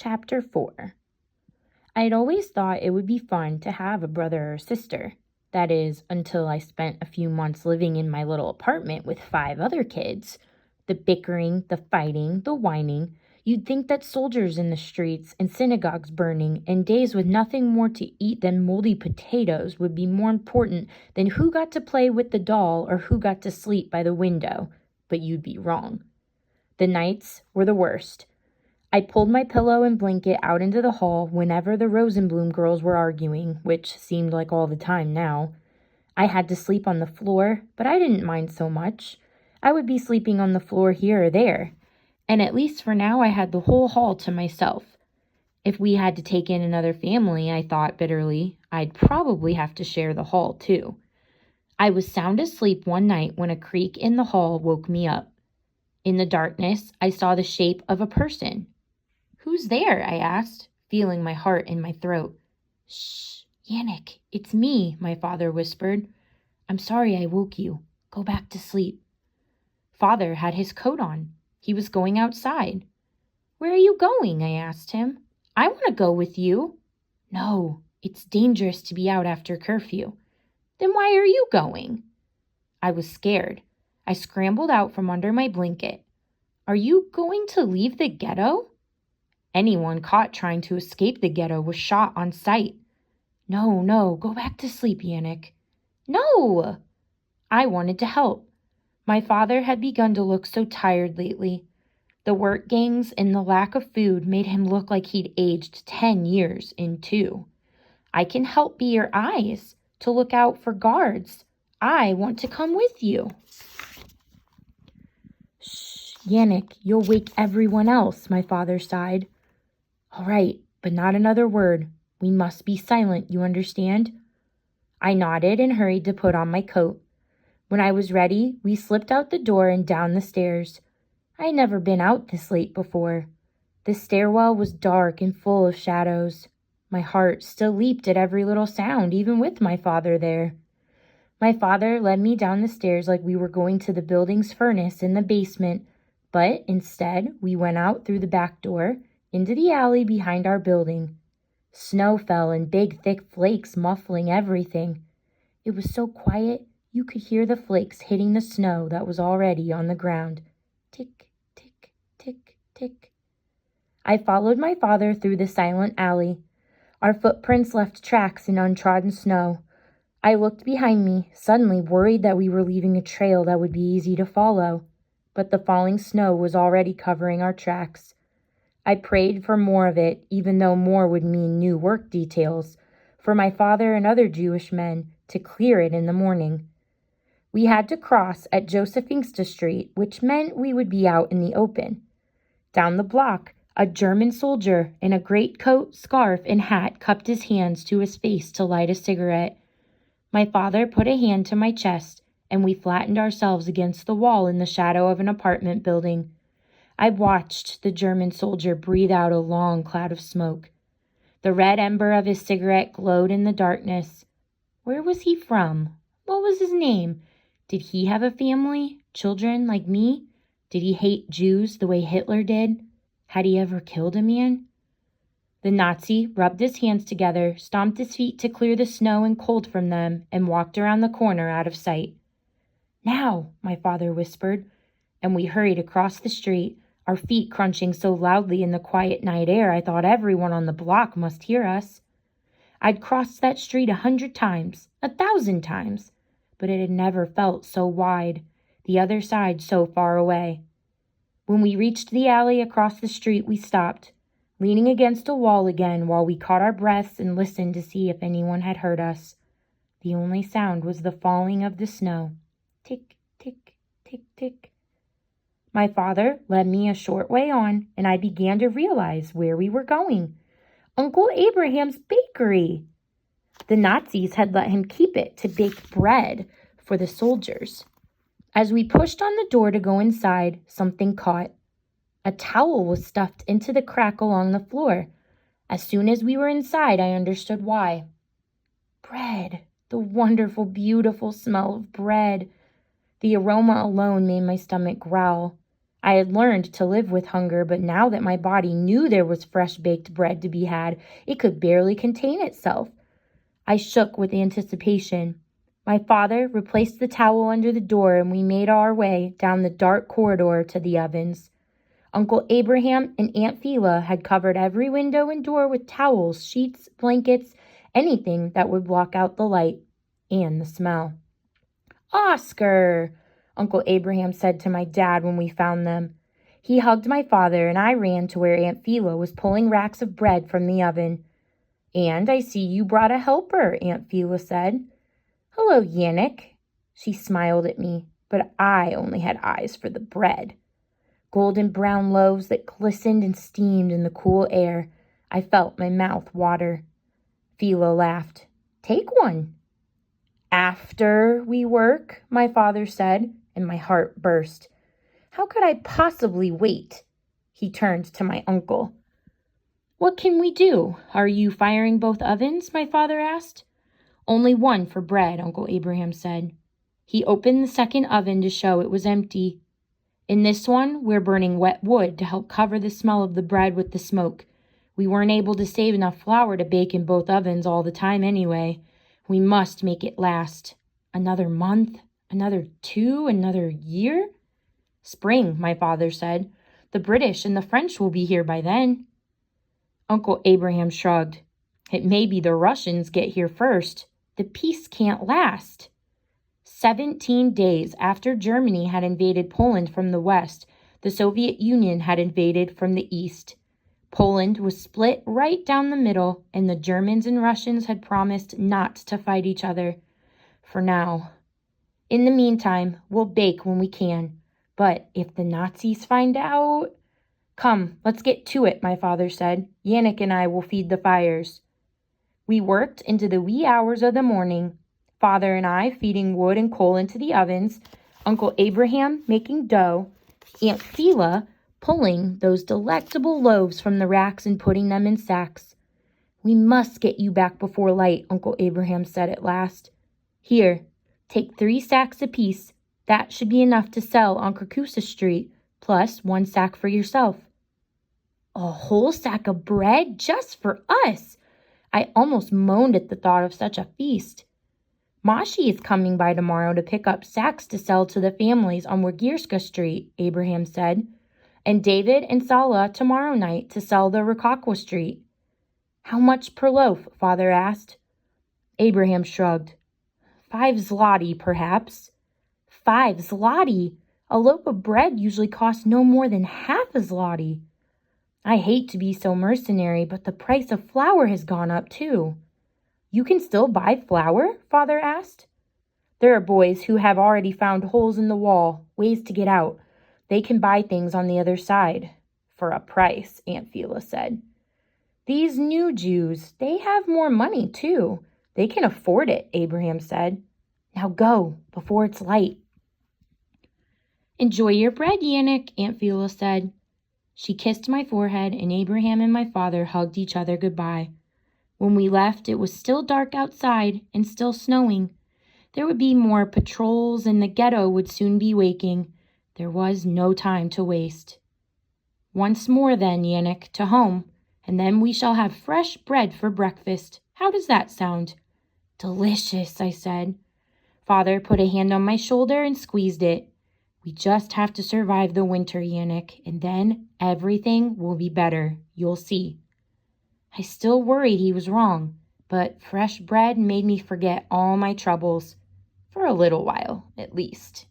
Chapter 4. I'd always thought it would be fun to have a brother or sister. That is, until I spent a few months living in my little apartment with 5 other kids. The bickering, the fighting, the whining. You'd think that soldiers in the streets and synagogues burning and days with nothing more to eat than moldy potatoes would be more important than who got to play with the doll or who got to sleep by the window. But you'd be wrong. The nights were the worst. I pulled my pillow and blanket out into the hall whenever the Rosenblum girls were arguing, which seemed like all the time now. I had to sleep on the floor, but I didn't mind so much. I would be sleeping on the floor here or there, and at least for now I had the whole hall to myself. If we had to take in another family, I thought bitterly, I'd probably have to share the hall too. I was sound asleep one night when a creak in the hall woke me up. In the darkness, I saw the shape of a person. "Who's there?" I asked, feeling my heart in my throat. "Shh, Yannick, it's me," my father whispered. "I'm sorry I woke you. Go back to sleep." Father had his coat on. He was going outside. "Where are you going?" I asked him. "I want to go with you." "No, it's dangerous to be out after curfew." "Then why are you going?" I was scared. I scrambled out from under my blanket. "Are you going to leave the ghetto?" Anyone caught trying to escape the ghetto was shot on sight. No, go back to sleep, Yannick." "No!" I wanted to help. My father had begun to look so tired lately. The work gangs and the lack of food made him look like he'd aged 10 years in 2. "I can help be your eyes, to look out for guards. I want to come with you." "Shh, Yannick, you'll wake everyone else," my father sighed. "All right, but not another word. We must be silent, you understand?" I nodded and hurried to put on my coat. When I was ready, we slipped out the door and down the stairs. I had never been out this late before. The stairwell was dark and full of shadows. My heart still leaped at every little sound, even with my father there. My father led me down the stairs like we were going to the building's furnace in the basement, but instead we went out through the back door into the alley behind our building. Snow fell in big, thick flakes, muffling everything. It was so quiet you could hear the flakes hitting the snow that was already on the ground. Tick, tick, tick, tick. I followed my father through the silent alley. Our footprints left tracks in untrodden snow. I looked behind me, suddenly worried that we were leaving a trail that would be easy to follow. But the falling snow was already covering our tracks. I prayed for more of it, even though more would mean new work details, for my father and other Jewish men to clear it in the morning. We had to cross at Josephinsta Street, which meant we would be out in the open. Down the block, a German soldier in a greatcoat, scarf, and hat cupped his hands to his face to light a cigarette. My father put a hand to my chest, and we flattened ourselves against the wall in the shadow of an apartment building. I watched the German soldier breathe out a long cloud of smoke. The red ember of his cigarette glowed in the darkness. Where was he from? What was his name? Did he have a family? Children like me? Did he hate Jews the way Hitler did? Had he ever killed a man? The Nazi rubbed his hands together, stomped his feet to clear the snow and cold from them, and walked around the corner out of sight. "Now," my father whispered, and we hurried across the street, our feet crunching so loudly in the quiet night air I thought everyone on the block must hear us. I'd crossed that street 100 times, 1,000 times, but it had never felt so wide, the other side so far away. When we reached the alley across the street, we stopped, leaning against a wall again while we caught our breaths and listened to see if anyone had heard us. The only sound was the falling of the snow. Tick, tick, tick, tick. My father led me a short way on, and I began to realize where we were going. Uncle Abraham's bakery. The Nazis had let him keep it to bake bread for the soldiers. As we pushed on the door to go inside, something caught. A towel was stuffed into the crack along the floor. As soon as we were inside, I understood why. Bread. The wonderful, beautiful smell of bread. The aroma alone made my stomach growl. I had learned to live with hunger, but now that my body knew there was fresh baked bread to be had, it could barely contain itself. I shook with anticipation. My father replaced the towel under the door, and we made our way down the dark corridor to the ovens. Uncle Abraham and Aunt Phila had covered every window and door with towels, sheets, blankets, anything that would block out the light and the smell. "Oscar," Uncle Abraham said to my dad when we found them. He hugged my father, and I ran to where Aunt Phila was pulling racks of bread from the oven. "And I see you brought a helper," Aunt Phila said. "Hello, Yannick." She smiled at me, but I only had eyes for the bread. Golden brown loaves that glistened and steamed in the cool air. I felt my mouth water. Phila laughed. "Take one." "After we work," my father said, and my heart burst. How could I possibly wait? He turned to my uncle. "What can we do? Are you firing both ovens?" my father asked. "Only one for bread," Uncle Abraham said. He opened the second oven to show it was empty. "In this one, we're burning wet wood to help cover the smell of the bread with the smoke. We weren't able to save enough flour to bake in both ovens all the time anyway. We must make it last. Another month, another 2, another year?" "Spring," my father said. "The British and the French will be here by then." Uncle Abraham shrugged. "It may be the Russians get here first. The peace can't last." 17 days after Germany had invaded Poland from the west, the Soviet Union had invaded from the east. Poland was split right down the middle, and the Germans and Russians had promised not to fight each other. For now. In the meantime, we'll bake when we can. But if the Nazis find out... "Come, let's get to it," my father said. "Yannick and I will feed the fires." We worked into the wee hours of the morning. Father and I feeding wood and coal into the ovens, Uncle Abraham making dough, Aunt Phila pulling those delectable loaves from the racks and putting them in sacks. "We must get you back before light," Uncle Abraham said at last. "Here, take 3 sacks apiece. That should be enough to sell on Kirkusa Street, plus 1 sack for yourself." A whole sack of bread just for us! I almost moaned at the thought of such a feast. "Mashi is coming by tomorrow to pick up sacks to sell to the families on Wagierska Street," Abraham said. "And David and Sala tomorrow night to sell the Rakakwa Street." "How much per loaf?" Father asked. Abraham shrugged. 5 zloty, perhaps. 5 zloty! A loaf of bread usually costs no more than half a zloty. I hate to be so mercenary, but the price of flour has gone up too. "You can still buy flour?" Father asked. "There are boys who have already found holes in the wall, ways to get out. They can buy things on the other side." "For a price," Aunt Phila said. "These new Jews, they have more money too. They can afford it," Abraham said. "Now go, before it's light." "Enjoy your bread, Yannick," Aunt Phila said. She kissed my forehead, and Abraham and my father hugged each other goodbye. When we left, it was still dark outside and still snowing. There would be more patrols, and the ghetto would soon be waking. There was no time to waste. "Once more then, Yannick, to home, and then we shall have fresh bread for breakfast. How does that sound?" "Delicious," I said. Father put a hand on my shoulder and squeezed it. "We just have to survive the winter, Yannick, and then everything will be better. You'll see." I still worried he was wrong, but fresh bread made me forget all my troubles. For a little while, at least.